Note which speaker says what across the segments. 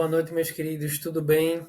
Speaker 1: Boa noite, meus queridos, tudo bem?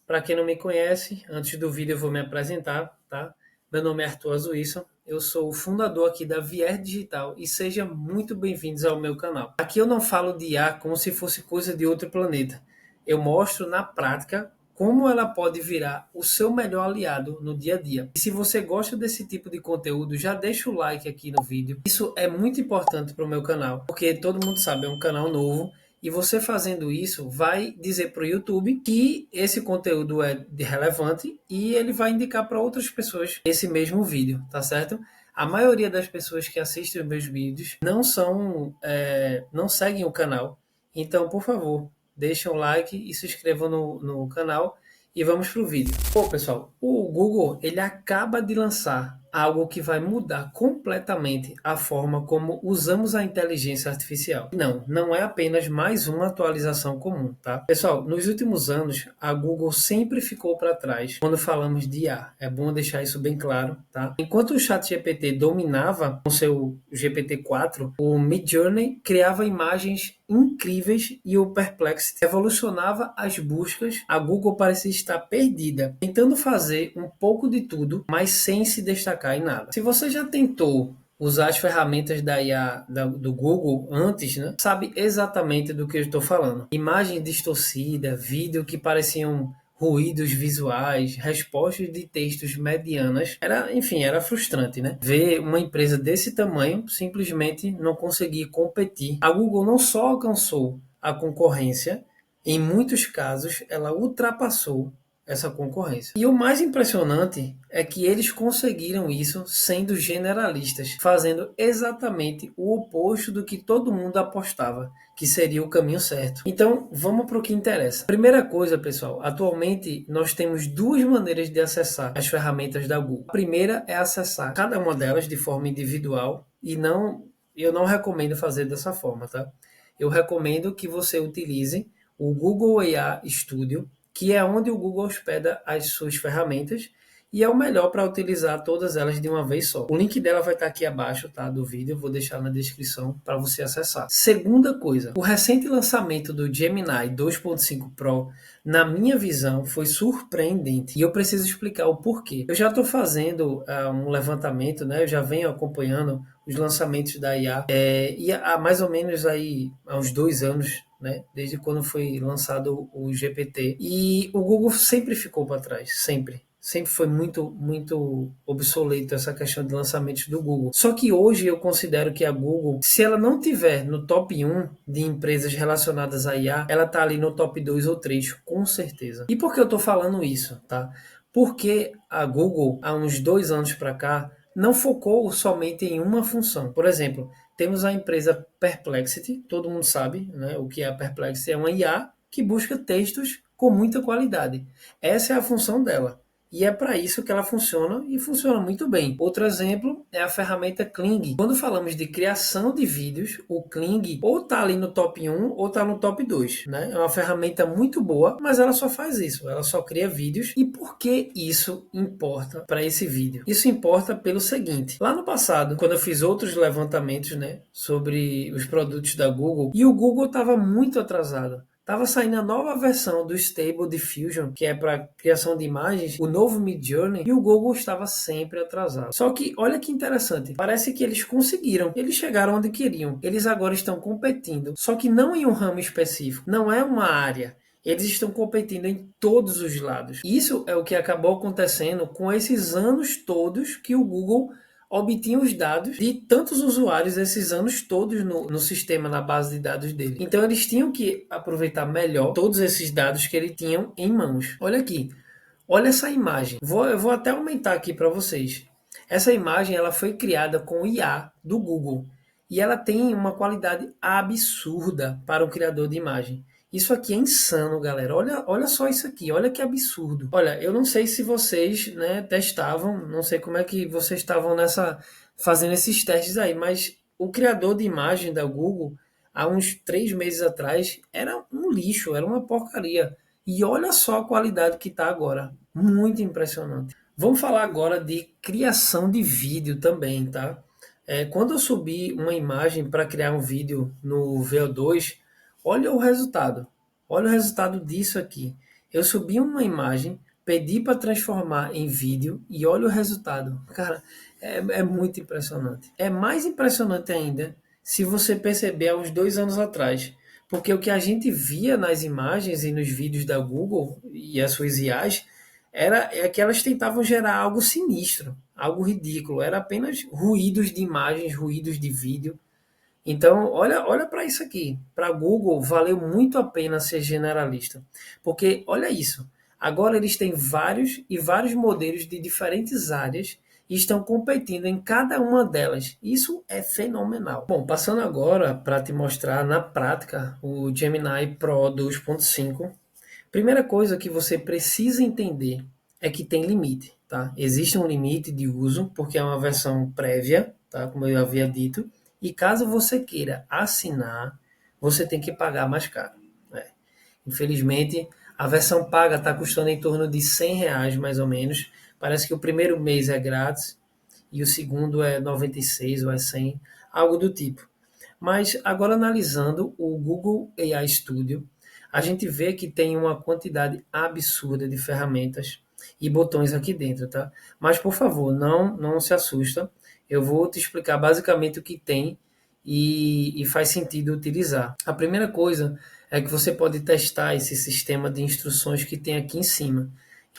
Speaker 1: Para quem não me conhece, antes do vídeo eu vou me apresentar, tá? Meu nome é Arthur Azuisson, eu sou o fundador aqui da Vier Digital e sejam muito bem-vindos ao meu canal. Aqui eu não falo de IA como se fosse coisa de outro planeta. Eu mostro na prática como ela pode virar o seu melhor aliado no dia a dia. E se você gosta desse tipo de conteúdo, já deixa o like aqui no vídeo. Isso é muito importante para o meu canal, porque todo mundo sabe, é um canal novo. E você fazendo isso vai dizer para o YouTube que esse conteúdo é relevante e ele vai indicar para outras pessoas esse mesmo vídeo, tá certo? A maioria das pessoas que assistem os meus vídeos não seguem o canal. Então, por favor, deixem um like e se inscrevam no canal e vamos pro vídeo. Bom, pessoal, o Google ele acaba de lançar algo que vai mudar completamente a forma como usamos a inteligência artificial. Não é apenas mais uma atualização comum, tá? Pessoal, nos últimos anos, a Google sempre ficou para trás quando falamos de IA. É bom deixar isso bem claro, tá? Enquanto o ChatGPT dominava com seu GPT-4, o Midjourney criava imagens incríveis e o Perplexity revolucionava as buscas. A Google parecia estar perdida, tentando fazer um pouco de tudo, mas sem se destacar em nada. Se você já tentou usar as ferramentas da IA do Google antes, né, sabe exatamente do que eu estou falando. Imagem distorcida, vídeo que pareciam ruídos visuais, respostas de textos medianas. Era frustrante, né? Ver uma empresa desse tamanho simplesmente não conseguir competir. A Google não só alcançou a concorrência, em muitos casos ela ultrapassou essa concorrência. E o mais impressionante é que eles conseguiram isso sendo generalistas, fazendo exatamente o oposto do que todo mundo apostava, que seria o caminho certo. Então, vamos para o que interessa. Primeira coisa, pessoal, atualmente nós temos duas maneiras de acessar as ferramentas da Google. A primeira é acessar cada uma delas de forma individual e eu não recomendo fazer dessa forma, tá? Eu recomendo que você utilize o Google AI Studio, que é onde o Google hospeda as suas ferramentas e é o melhor para utilizar todas elas de uma vez só. O link dela vai estar aqui abaixo, tá, do vídeo, eu vou deixar na descrição para você acessar. Segunda coisa, o recente lançamento do Gemini 2.5 Pro, na minha visão, foi surpreendente e eu preciso explicar o porquê. Eu já estou fazendo um levantamento, né? Eu já venho acompanhando os lançamentos da IA e há mais ou menos aí há uns 2 anos, né? Desde quando foi lançado o GPT. E o Google sempre ficou para trás, sempre. Sempre foi muito obsoleto essa questão de lançamentos do Google. Só que hoje eu considero que a Google, se ela não tiver no top 1 de empresas relacionadas a IA, ela tá ali no top 2 ou 3, com certeza. E por que eu tô falando isso, tá? Porque a Google, há uns 2 anos para cá, não focou somente em uma função. Por exemplo, temos a empresa Perplexity, todo mundo sabe, né, o que é a Perplexity, é uma IA que busca textos com muita qualidade. Essa é a função dela. E é para isso que ela funciona e funciona muito bem. Outro exemplo é a ferramenta Kling. Quando falamos de criação de vídeos, o Kling ou está ali no top 1 ou está no top 2, né? É uma ferramenta muito boa, mas ela só faz isso, ela só cria vídeos. E por que isso importa para esse vídeo? Isso importa pelo seguinte: lá no passado, quando eu fiz outros levantamentos, né, sobre os produtos da Google, e o Google estava muito atrasado. Estava saindo a nova versão do Stable Diffusion, que é para criação de imagens, o novo Midjourney, e o Google estava sempre atrasado. Só que, olha que interessante, parece que eles conseguiram, eles chegaram onde queriam, eles agora estão competindo, só que não em um ramo específico, não é uma área. Eles estão competindo em todos os lados. Isso é o que acabou acontecendo com esses anos todos que o Google obtinha os dados de tantos usuários esses anos todos no sistema, na base de dados dele. Então eles tinham que aproveitar melhor todos esses dados que eles tinham em mãos. Olha aqui, olha essa imagem. Eu vou até aumentar aqui para vocês. Essa imagem ela foi criada com o IA do Google e ela tem uma qualidade absurda para um criador de imagem. Isso aqui é insano, galera. Olha só isso aqui, olha que absurdo. Olha, eu não sei se vocês, né, testavam, não sei como é que vocês estavam fazendo esses testes aí, mas o criador de imagem da Google, há uns 3 meses atrás, era um lixo, era uma porcaria. E olha só a qualidade que está agora. Muito impressionante. Vamos falar agora de criação de vídeo também, tá? Quando eu subi uma imagem para criar um vídeo no VO2, olha o resultado. Olha o resultado disso aqui. Eu subi uma imagem, pedi para transformar em vídeo e olha o resultado. Cara, é muito impressionante. É mais impressionante ainda se você perceber há uns 2 anos atrás. Porque o que a gente via nas imagens e nos vídeos da Google e as suas IAs é que elas tentavam gerar algo sinistro, algo ridículo. Era apenas ruídos de imagens, ruídos de vídeo. Então, olha para isso aqui. Para Google, valeu muito a pena ser generalista. Porque, olha isso. Agora eles têm vários e vários modelos de diferentes áreas e estão competindo em cada uma delas. Isso é fenomenal. Bom, passando agora para te mostrar na prática o Gemini Pro 2.5. Primeira coisa que você precisa entender é que tem limite, tá? Existe um limite de uso, porque é uma versão prévia, tá? Como eu havia dito. E caso você queira assinar, você tem que pagar mais caro, né? Infelizmente, a versão paga está custando em torno de R$ 100 mais ou menos. Parece que o primeiro mês é grátis e o segundo é 96 ou é 100, algo do tipo. Mas agora analisando o Google AI Studio, a gente vê que tem uma quantidade absurda de ferramentas e botões aqui dentro, tá? Mas por favor, não se assusta. Eu vou te explicar basicamente o que tem e faz sentido utilizar. A primeira coisa é que você pode testar esse sistema de instruções que tem aqui em cima.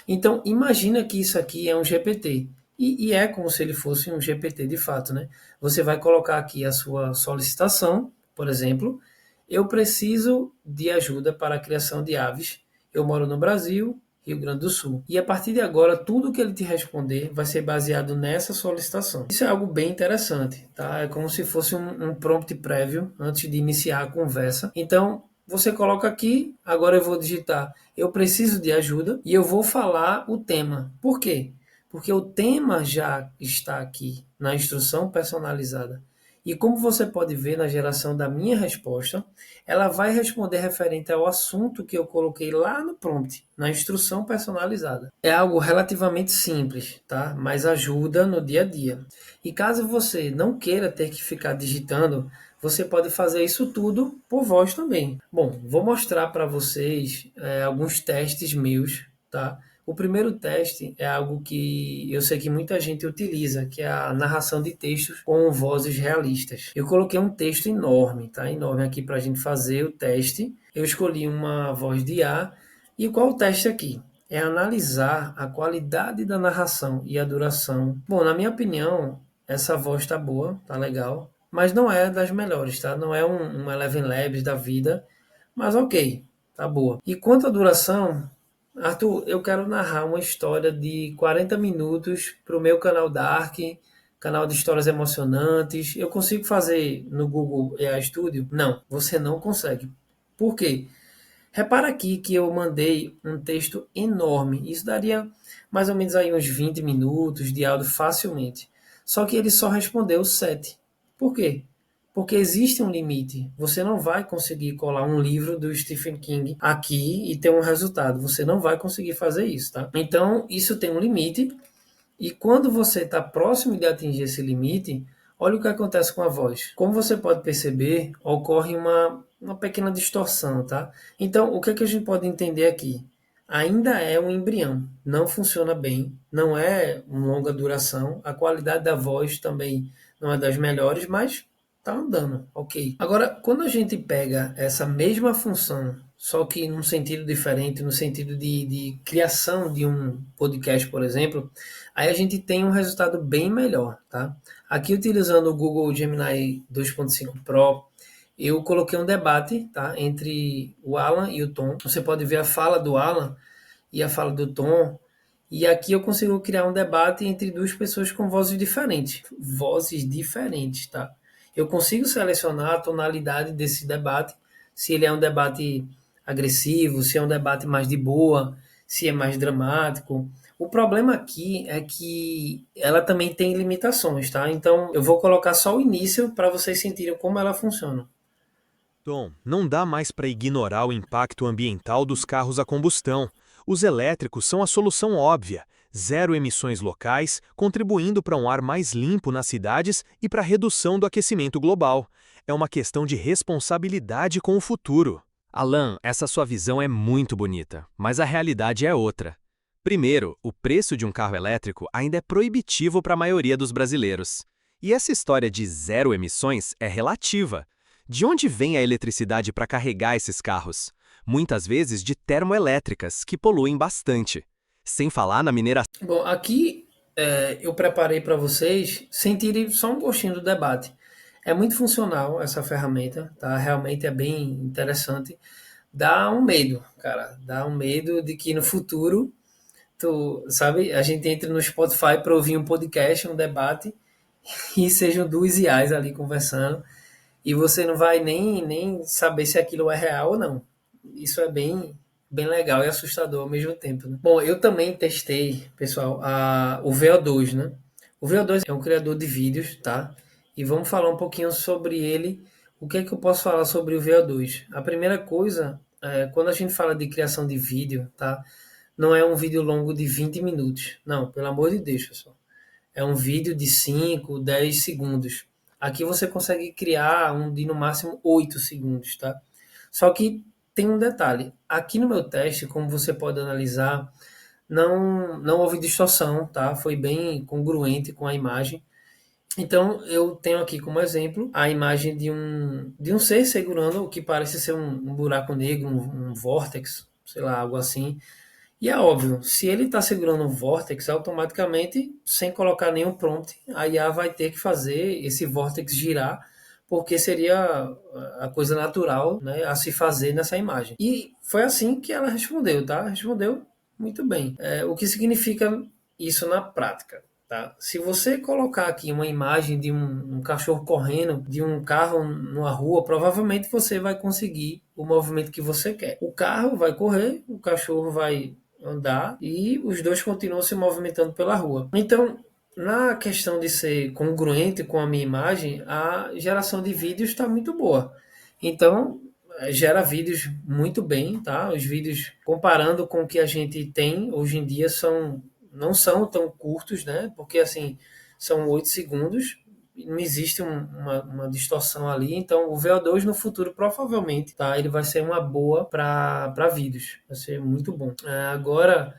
Speaker 1: Então, imagina que isso aqui é um GPT. E é como se ele fosse um GPT de fato, né? Você vai colocar aqui a sua solicitação, por exemplo, eu preciso de ajuda para a criação de aves. Eu moro no Brasil, Rio Grande do Sul. E a partir de agora, tudo que ele te responder vai ser baseado nessa solicitação. Isso é algo bem interessante, tá? É como se fosse um prompt prévio antes de iniciar a conversa. Então, você coloca aqui, agora eu vou digitar, eu preciso de ajuda e eu vou falar o tema. Por quê? Porque o tema já está aqui na instrução personalizada. E como você pode ver na geração da minha resposta, ela vai responder referente ao assunto que eu coloquei lá no prompt, na instrução personalizada. É algo relativamente simples, tá? Mas ajuda no dia a dia. E caso você não queira ter que ficar digitando, você pode fazer isso tudo por voz também. Bom, vou mostrar para vocês alguns testes meus, tá? O primeiro teste é algo que eu sei que muita gente utiliza, que é a narração de textos com vozes realistas. Eu coloquei um texto enorme, tá? Enorme aqui para a gente fazer o teste. Eu escolhi uma voz de IA. E qual o teste aqui? É analisar a qualidade da narração e a duração. Bom, na minha opinião, essa voz tá boa, tá legal, mas não é das melhores, tá? Não é um Eleven Labs da vida, mas ok, tá boa. E quanto à duração, Arthur, eu quero narrar uma história de 40 minutos para o meu canal Dark, canal de histórias emocionantes. Eu consigo fazer no Google AI Studio? Não, você não consegue. Por quê? Repara aqui que eu mandei um texto enorme. Isso daria mais ou menos aí uns 20 minutos de áudio facilmente. Só que ele só respondeu 7. Por quê? Porque existe um limite. Você não vai conseguir colar um livro do Stephen King aqui e ter um resultado. Você não vai conseguir fazer isso, tá? Então, isso tem um limite. E quando você está próximo de atingir esse limite, olha o que acontece com a voz. Como você pode perceber, ocorre uma pequena distorção, tá? Então, o que é que a gente pode entender aqui? Ainda é um embrião, não funciona bem, não é uma longa duração, a qualidade da voz também não é das melhores, mas tá andando, ok. Agora, quando a gente pega essa mesma função, só que num sentido diferente, no sentido de criação de um podcast, por exemplo, aí a gente tem um resultado bem melhor, tá? Aqui utilizando o Google Gemini 2.5 Pro, eu coloquei um debate, tá, entre o Alan e o Tom. Você pode ver a fala do Alan e a fala do Tom, e aqui eu consigo criar um debate entre duas pessoas com vozes diferentes, tá? Eu consigo selecionar a tonalidade desse debate, se ele é um debate agressivo, se é um debate mais de boa, se é mais dramático. O problema aqui é que ela também tem limitações, tá? Então eu vou colocar só o início para vocês sentirem como ela funciona.
Speaker 2: Tom, não dá mais para ignorar o impacto ambiental dos carros a combustão. Os elétricos são a solução óbvia. Zero emissões locais, contribuindo para um ar mais limpo nas cidades e para a redução do aquecimento global. É uma questão de responsabilidade com o futuro. Alan, essa sua visão é muito bonita, mas a realidade é outra. Primeiro, o preço de um carro elétrico ainda é proibitivo para a maioria dos brasileiros. E essa história de zero emissões é relativa. De onde vem a eletricidade para carregar esses carros? Muitas vezes de termoelétricas, que poluem bastante. Sem falar na mineração.
Speaker 1: Bom, aqui eu preparei para vocês sentirem só um gostinho do debate. É muito funcional essa ferramenta, tá? Realmente é bem interessante. Dá um medo, cara. Dá um medo de que no futuro, tu, sabe, a gente entre no Spotify para ouvir um podcast, um debate, e sejam duas IAs ali conversando, e você não vai nem saber se aquilo é real ou não. Isso é bem legal e assustador ao mesmo tempo, né? Bom, eu também testei, pessoal, o VO2, né? O VO2 é um criador de vídeos, tá? E vamos falar um pouquinho sobre ele. O que é que eu posso falar sobre o VO2? A primeira coisa, quando a gente fala de criação de vídeo, tá? Não é um vídeo longo de 20 minutos. Não, pelo amor de Deus, pessoal. É um vídeo de 5, 10 segundos. Aqui você consegue criar um de no máximo 8 segundos, tá? Só que tem um detalhe. Aqui no meu teste, como você pode analisar, não houve distorção, tá? Foi bem congruente com a imagem. Então, eu tenho aqui como exemplo a imagem de um ser segurando o que parece ser um buraco negro, um vórtex, sei lá, algo assim. E é óbvio, se ele está segurando um vórtex, automaticamente, sem colocar nenhum prompt, a IA vai ter que fazer esse vórtex girar, porque seria a coisa natural, né, a se fazer nessa imagem. E foi assim que ela respondeu, tá? Respondeu muito bem. O que significa isso na prática? Tá? Se você colocar aqui uma imagem de um cachorro correndo, de um carro numa rua, provavelmente você vai conseguir o movimento que você quer. O carro vai correr, o cachorro vai andar e os dois continuam se movimentando pela rua. Então, na questão de ser congruente com a minha imagem, a geração de vídeos está muito boa. Então, gera vídeos muito bem, tá? Os vídeos, comparando com o que a gente tem hoje em dia, não são tão curtos, né? Porque, assim, são 8 segundos, não existe uma distorção ali, então o VO2 no futuro provavelmente, tá? Ele vai ser uma boa para vídeos, vai ser muito bom. Agora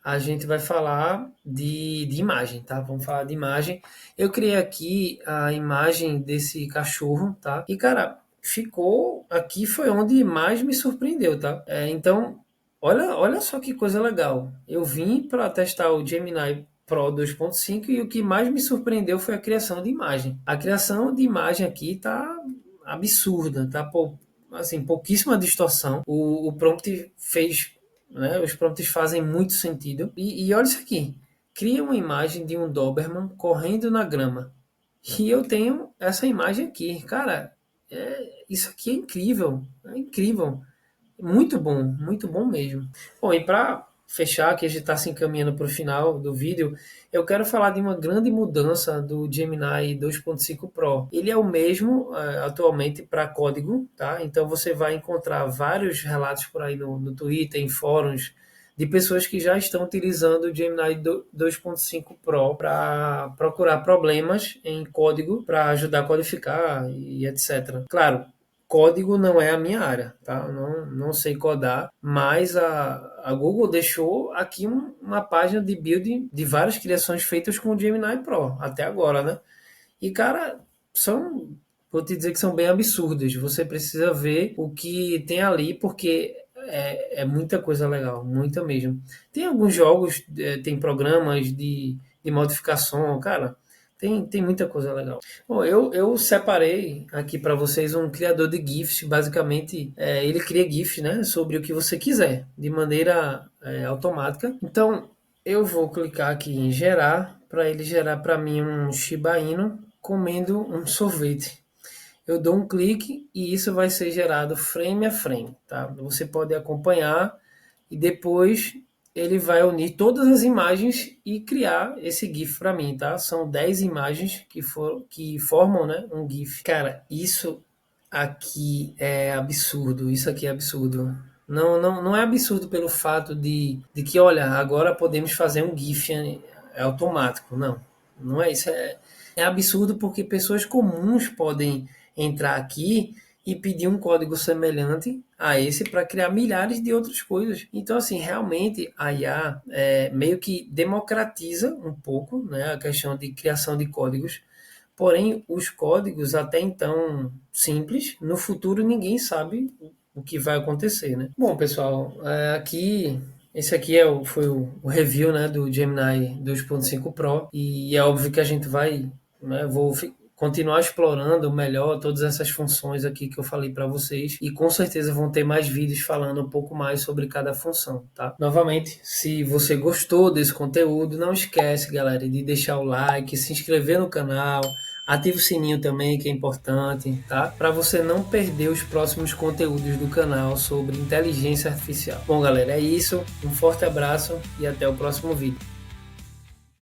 Speaker 1: a gente vai falar de imagem, tá? Vamos falar de imagem. Eu criei aqui a imagem desse cachorro, tá? E, cara, ficou... Aqui foi onde mais me surpreendeu, tá? Então, olha só que coisa legal. Eu vim para testar o Gemini Pro 2.5 e o que mais me surpreendeu foi a criação de imagem. A criação de imagem aqui tá absurda, tá? Assim, pouquíssima distorção. O prompt fez, né? Os prompts fazem muito sentido. E olha isso aqui. Cria uma imagem de um Doberman correndo na grama. E eu tenho essa imagem aqui. Cara, isso aqui é incrível. É incrível. Muito bom mesmo. Bom, e para fechar, que a gente está se encaminhando para o final do vídeo, eu quero falar de uma grande mudança do Gemini 2.5 Pro. Ele é o mesmo atualmente para código, tá? Então você vai encontrar vários relatos por aí no Twitter, em fóruns, de pessoas que já estão utilizando o Gemini 2.5 Pro para procurar problemas em código, para ajudar a codificar e etc. Claro, código não é a minha área, tá? Não sei codar, mas a Google deixou aqui uma página de build de várias criações feitas com o Gemini Pro, até agora, né? E, cara, vou te dizer que são bem absurdas. Você precisa ver o que tem ali, porque é muita coisa legal, muita mesmo. Tem alguns jogos, tem programas de modificação, cara, tem muita coisa legal. Bom, eu separei aqui para vocês um criador de GIFs. Basicamente, ele cria GIFs, né, sobre o que você quiser, de maneira automática. Então, eu vou clicar aqui em gerar, para ele gerar para mim um Shiba Inu comendo um sorvete. Eu dou um clique e isso vai ser gerado frame a frame, tá? Você pode acompanhar e depois ele vai unir todas as imagens e criar esse GIF para mim, tá? São 10 imagens que formam, né, um GIF. Cara, isso aqui é absurdo, isso aqui é absurdo. Não é absurdo pelo fato de que, olha, agora podemos fazer um GIF automático, não é isso. É absurdo porque pessoas comuns podem entrar aqui e pedir um código semelhante a esse para criar milhares de outras coisas. Então, assim, realmente a IA meio que democratiza um pouco, né, a questão de criação de códigos. Porém, os códigos até então simples, no futuro ninguém sabe o que vai acontecer, né? Bom, pessoal, esse aqui foi o review, né, do Gemini 2.5 Pro e é óbvio que a gente vai, né, continuar explorando melhor todas essas funções aqui que eu falei para vocês e com certeza vão ter mais vídeos falando um pouco mais sobre cada função, tá? Novamente, se você gostou desse conteúdo, não esquece, galera, de deixar o like, se inscrever no canal, ativa o sininho também, que é importante, tá? Para você não perder os próximos conteúdos do canal sobre inteligência artificial. Bom, galera, é isso. Um forte abraço e até o próximo vídeo.